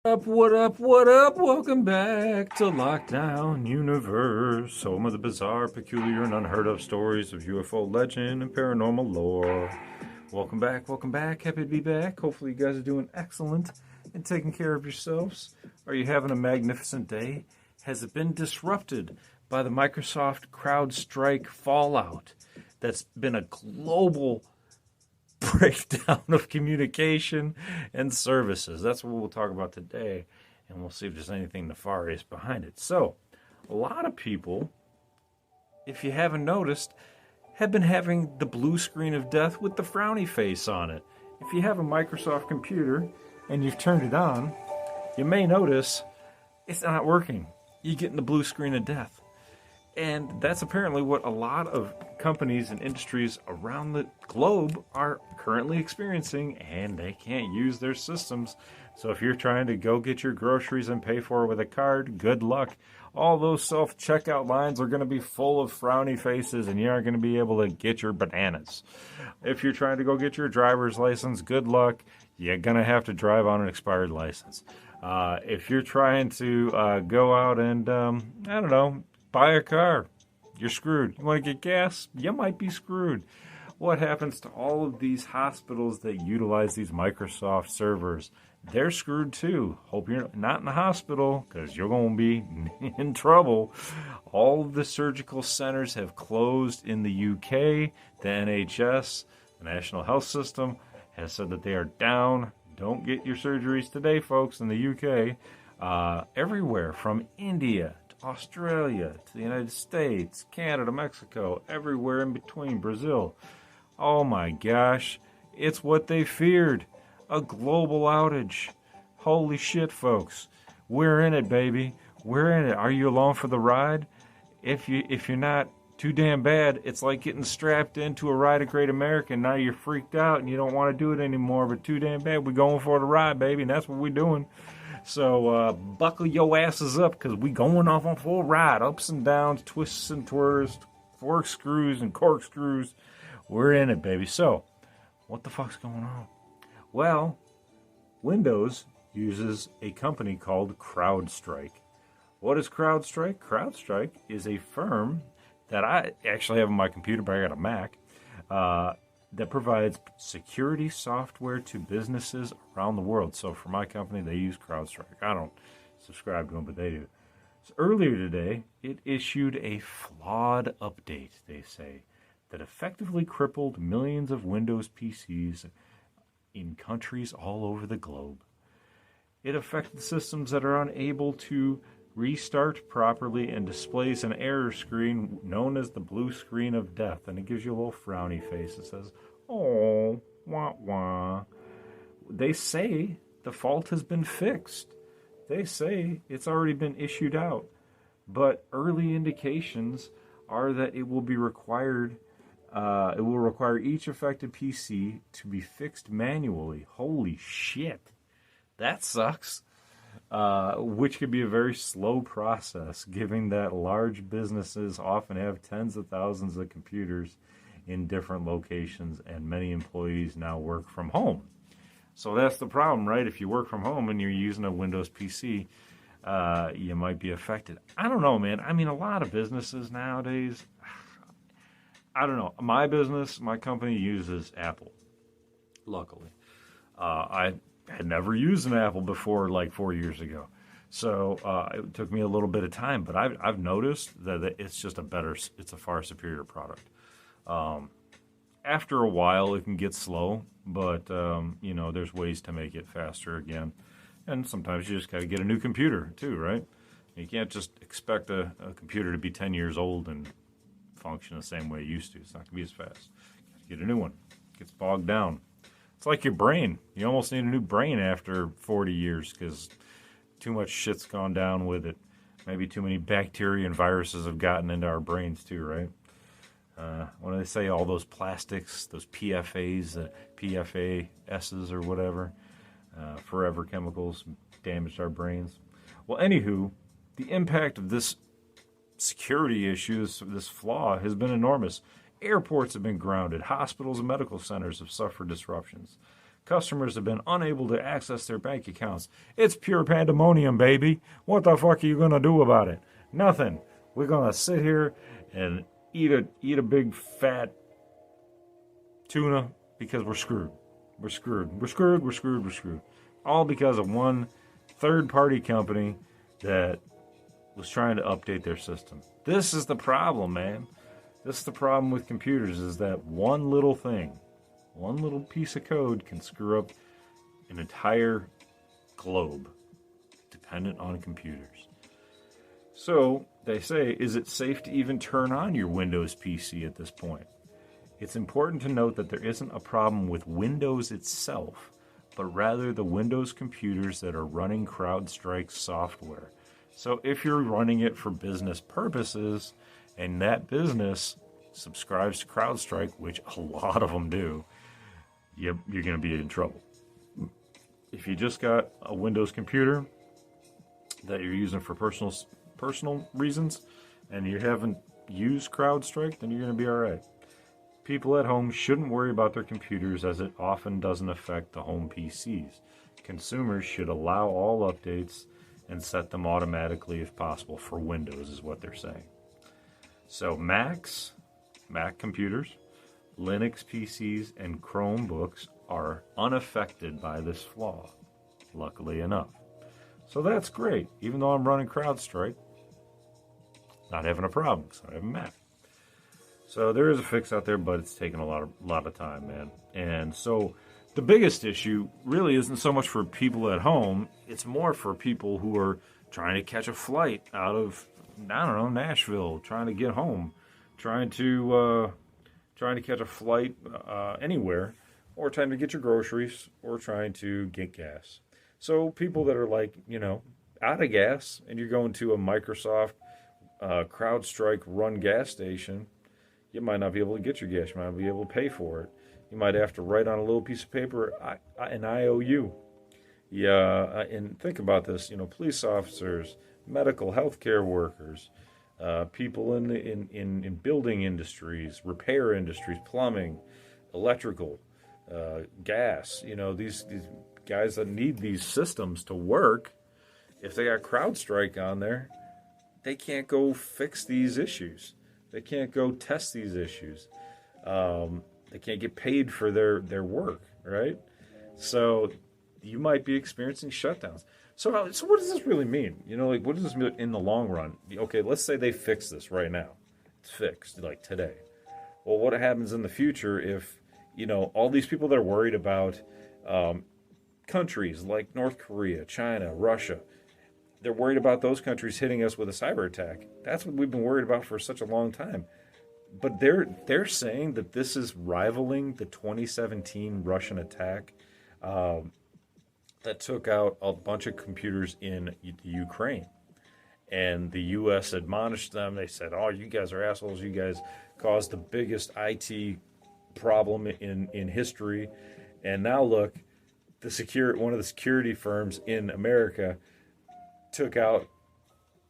What up, what up? Welcome back to Lockdown Universe, home of the bizarre, peculiar, and unheard of stories of UFO legend and paranormal lore. Welcome back, welcome back. Happy to be back. Hopefully, you guys are doing excellent and taking care of yourselves. Are you having a magnificent day? Has it been disrupted by the Microsoft Crowdstrike fallout? That's been a global breakdown of communication and services. That's what we'll talk about today, and we'll see if there's anything nefarious behind it. So, a lot of people, if you haven't noticed, have been having the blue screen of death with the frowny face on it. If you have a Microsoft computer and you've turned it on, you may notice it's not working. You're getting the blue screen of death. And that's apparently what a lot of companies and industries around the globe are currently experiencing, and they can't use their systems. So if you're trying to go get your groceries and pay for it with a card, good luck. All those self-checkout lines are going to be full of frowny faces, and you aren't going to be able to get your bananas. If you're trying to go get your driver's license, good luck. You're going to have to drive on an expired license. If you're trying to go out and, I don't know, buy a car, you're screwed. You want to get gas? You might be screwed. What happens to all of these hospitals that utilize these Microsoft servers? They're screwed too. Hope you're not in the hospital, because you're going to be in trouble. All of the surgical centers have closed in the UK. The NHS, the National Health System, has said that they are down. Don't get your surgeries today, folks, in the UK. Everywhere from India, Australia, to the United States, Canada, Mexico, everywhere in between, Brazil. Oh my gosh, it's what they feared, a global outage. Holy shit, folks. We're in it, baby. We're in it. Are you along for the ride? If you're not, too damn bad. It's like getting strapped into a ride of Great American. Now you're freaked out and you don't want to do it anymore, but too damn bad. We're going for the ride, baby, and that's what we're doing. So buckle your asses up, because we going off on full ride. Ups and downs, twists and twirls, corkscrews and corkscrews. We're in it, baby. So, what the fuck's going on? Well, Windows uses a company called Crowdstrike. What is Crowdstrike? Crowdstrike is a firm that I actually have on my computer, but I got a Mac, that provides security software to businesses around the world. So for my company, they use Crowdstrike. I don't subscribe to them, but they do. So earlier today, it issued a flawed update, they say, that effectively crippled millions of Windows PCs in countries all over the globe. It affected systems that are unable to restart properly and displays an error screen known as the blue screen of death. And it gives you a little frowny face. It says, oh, wah, wah. They say the fault has been fixed. They say it's already been issued out. But early indications are that it will be required. It will require each affected PC to be fixed manually. Holy shit. That sucks. Which could be a very slow process, given that large businesses often have tens of thousands of computers in different locations, and many employees now work from home. So that's the problem, right? If you work from home and you're using a Windows PC, you might be affected. I don't know, man. I mean, a lot of businesses nowadays, I don't know. My business, my company uses Apple, luckily. I had never used an Apple before, like 4 years ago. So it took me a little bit of time, but I've noticed that it's just it's a far superior product. After a while, it can get slow, but, there's ways to make it faster again. And sometimes you just got to get a new computer, too, right? You can't just expect a computer to be 10 years old and function the same way it used to. It's not going to be as fast. You got to get a new one. It gets bogged down. It's like your brain. You almost need a new brain after 40 years because too much shit's gone down with it. Maybe too many bacteria and viruses have gotten into our brains too, right? When they say all those plastics, those PFAs, PFASs or whatever, forever chemicals damaged our brains. Well, anywho, the impact of this security issue, this flaw, has been enormous. Airports have been grounded. Hospitals and medical centers have suffered disruptions. Customers have been unable to access their bank accounts. It's pure pandemonium, baby. What the fuck are you going to do about it? Nothing. We're going to sit here and eat a big fat tuna because we're screwed. We're screwed. All because of one third-party company that was trying to update their system. This is the problem, man. This is the problem with computers, is that one little thing, one little piece of code can screw up an entire globe dependent on computers. So they say, is it safe to even turn on your Windows PC at this point? It's important to note that there isn't a problem with Windows itself, but rather the Windows computers that are running Crowdstrike software. So if you're running it for business purposes and that business subscribes to Crowdstrike, which a lot of them do, you're going to be in trouble. If you just got a Windows computer that you're using for personal reasons and you haven't used Crowdstrike, then you're going to be all right. People at home shouldn't worry about their computers, as it often doesn't affect the home PCs. Consumers should allow all updates and set them automatically if possible for Windows, is what they're saying. So Mac computers, Linux PCs, and Chromebooks are unaffected by this flaw, luckily enough. So that's great. Even though I'm running CrowdStrike, not having a problem because I have a Mac. So there is a fix out there, but it's taking a lot of time, man. And so the biggest issue really isn't so much for people at home. It's more for people who are trying to catch a flight out of, I don't know, Nashville, trying to get home, trying to catch a flight anywhere, or trying to get your groceries, or trying to get gas. So people that are like, out of gas, and you're going to a Microsoft CrowdStrike run gas station, you might not be able to get your gas. You might not be able to pay for it. You might have to write on a little piece of paper an IOU. Yeah, and think about this. Police officers, medical healthcare workers, people in building industries, repair industries, plumbing, electrical, gas. These guys that need these systems to work. If they got CrowdStrike on there, they can't go fix these issues. They can't go test these issues. They can't get paid for their work, right? So you might be experiencing shutdowns. So what does this really mean? What does this mean in the long run? Okay, let's say they fix this right now. It's fixed, like today. Well, what happens in the future if, all these people that are worried about countries like North Korea, China, Russia, they're worried about those countries hitting us with a cyber attack. That's what we've been worried about for such a long time. But they're saying that this is rivaling the 2017 Russian attack that took out a bunch of computers in Ukraine. And the U.S. admonished them. They said, "Oh, you guys are assholes. You guys caused the biggest IT problem in history." And now look, one of the security firms in America took out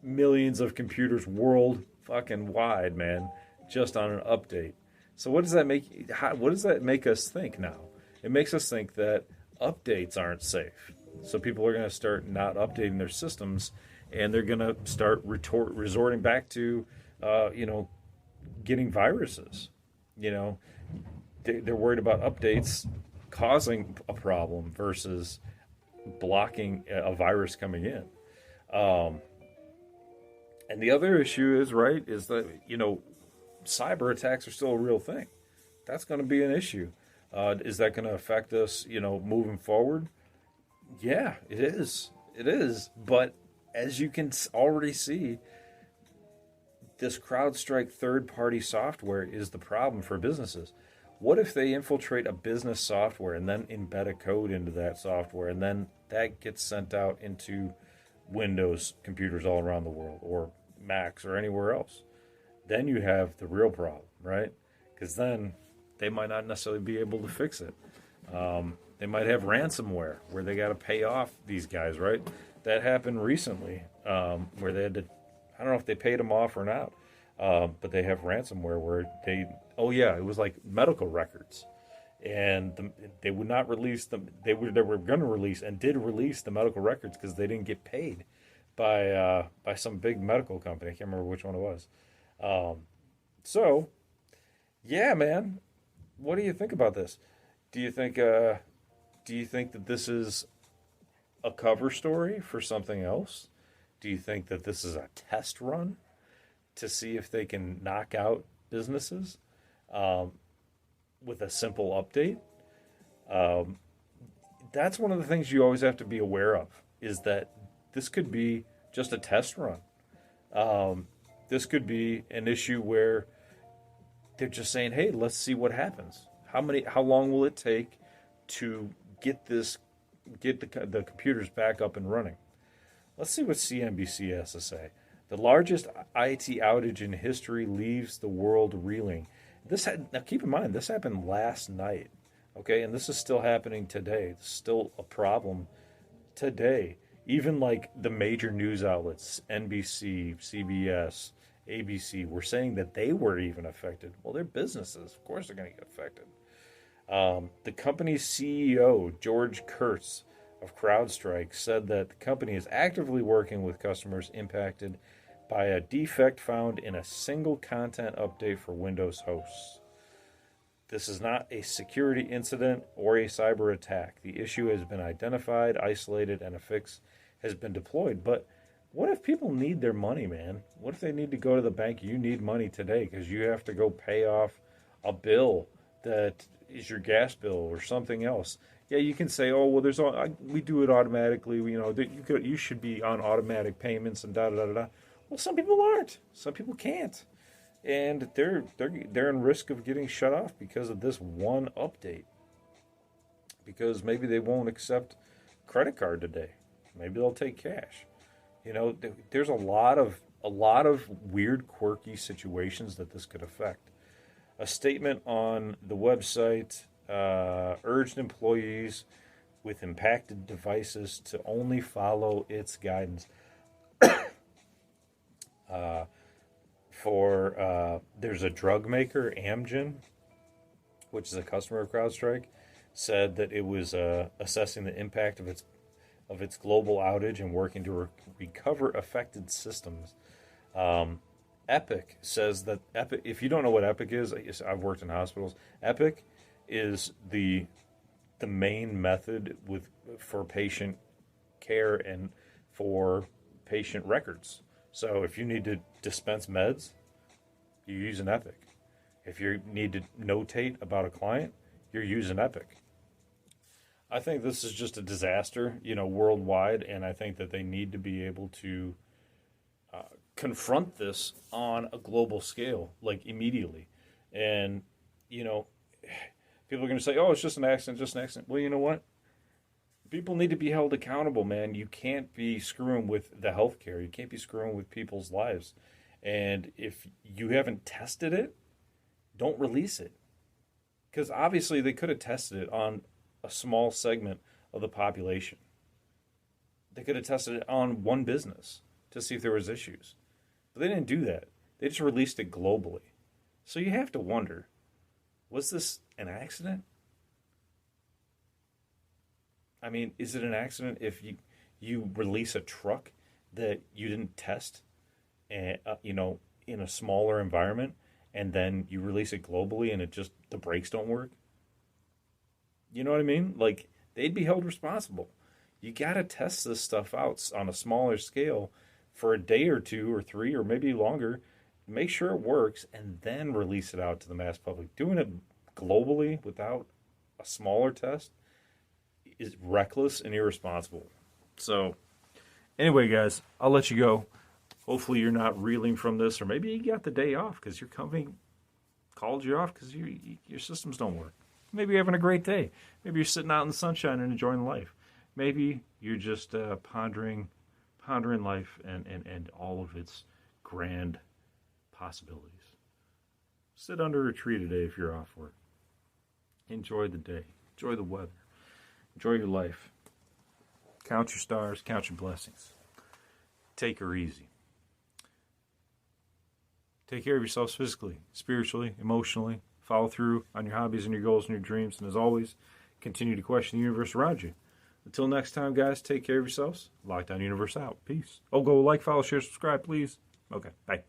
millions of computers world fucking wide, man, just on an update. So what does that make us think now? It makes us think that updates aren't safe. So people are going to start not updating their systems, and they're going to start resorting back to, getting viruses. They're worried about updates causing a problem versus blocking a virus coming in. And the other issue is that, cyber attacks are still a real thing. That's going to be an issue. Is that going to affect us, moving forward? Yeah, it is. It is. But as you can already see, this CrowdStrike third-party software is the problem for businesses. What if they infiltrate a business software and then embed a code into that software, and then that gets sent out into Windows computers all around the world, or Macs, or anywhere else? Then you have the real problem, right? Because then they might not necessarily be able to fix it. They might have ransomware where they got to pay off these guys, right? That happened recently, where they had to, I don't know if they paid them off or not, but they have ransomware where it was like medical records. and they would not release them. They were going to release and did release the medical records because they didn't get paid by some big medical company. I can't remember which one it was. So, yeah, man, what do you think about this? Do you think that this is a cover story for something else? Do you think that this is a test run to see if they can knock out businesses with a simple update? That's one of the things you always have to be aware of, is that this could be just a test run. This could be an issue where they're just saying, "Hey, let's see what happens. How long will it take to get the computers back up and running?" Let's see what CNBC has to say. The largest IT outage in history leaves the world reeling. Now keep in mind, this happened last night, okay? And this is still happening today. It's still a problem today. Even like the major news outlets, NBC, CBS, ABC, were saying that they were even affected. Well, they're businesses. Of course they're going to get affected. The company's CEO, George Kurtz of Crowdstrike, said that the company is actively working with customers impacted by a defect found in a single content update for Windows hosts. This is not a security incident or a cyber attack. The issue has been identified, isolated, and a fix has been deployed. But what if people need their money, man? What if they need to go to the bank? You need money today because you have to go pay off a bill that is your gas bill or something else. Yeah, you can say, "Oh, well, we do it automatically. You should be on automatic payments and da da da da." Well, some people aren't. Some people can't, and they're in risk of getting shut off because of this one update. Because maybe they won't accept credit card today. Maybe they'll take cash. There's a lot of weird, quirky situations that this could affect. A statement on the website urged employees with impacted devices to only follow its guidance. There's a drug maker, Amgen, which is a customer of CrowdStrike, said that it was assessing the impact of its global outage and working to recover affected systems. Epic says that if you don't know what Epic is, I've worked in hospitals. Epic is the main method for patient care and for patient records. So if you need to dispense meds, you use an Epic. If you need to notate about a client, you're using Epic. I think this is just a disaster, worldwide, and I think that they need to be able to confront this on a global scale, like immediately. And, people are going to say, "Oh, it's just an accident. Well, you know what? People need to be held accountable, man. You can't be screwing with the healthcare. You can't be screwing with people's lives. And if you haven't tested it, don't release it. Because obviously they could have tested it on a small segment of the population. They could have tested it on one business to see if there was issues. But they didn't do that. They just released it globally. So you have to wonder, was this an accident? I mean, is it an accident if you release a truck that you didn't test, and in a smaller environment, and then you release it globally and the brakes don't work? You know what I mean? Like, they'd be held responsible. You got to test this stuff out on a smaller scale for a day or two or three or maybe longer. Make sure it works and then release it out to the mass public. Doing it globally without a smaller test is reckless and irresponsible. So, anyway, guys, I'll let you go. Hopefully you're not reeling from this, or maybe you got the day off because your company called you off because your systems don't work. Maybe you're having a great day. Maybe you're sitting out in the sunshine and enjoying life. Maybe you're just pondering life and all of its grand possibilities. Sit under a tree today if you're off work. Enjoy the day. Enjoy the weather. Enjoy your life. Count your stars. Count your blessings. Take her easy. Take care of yourselves physically, spiritually, emotionally, follow through on your hobbies and your goals and your dreams. And as always, continue to question the universe around you. Until next time, guys, take care of yourselves. Lockdown Universe out. Peace. Oh, go like, follow, share, subscribe, please. Okay, bye.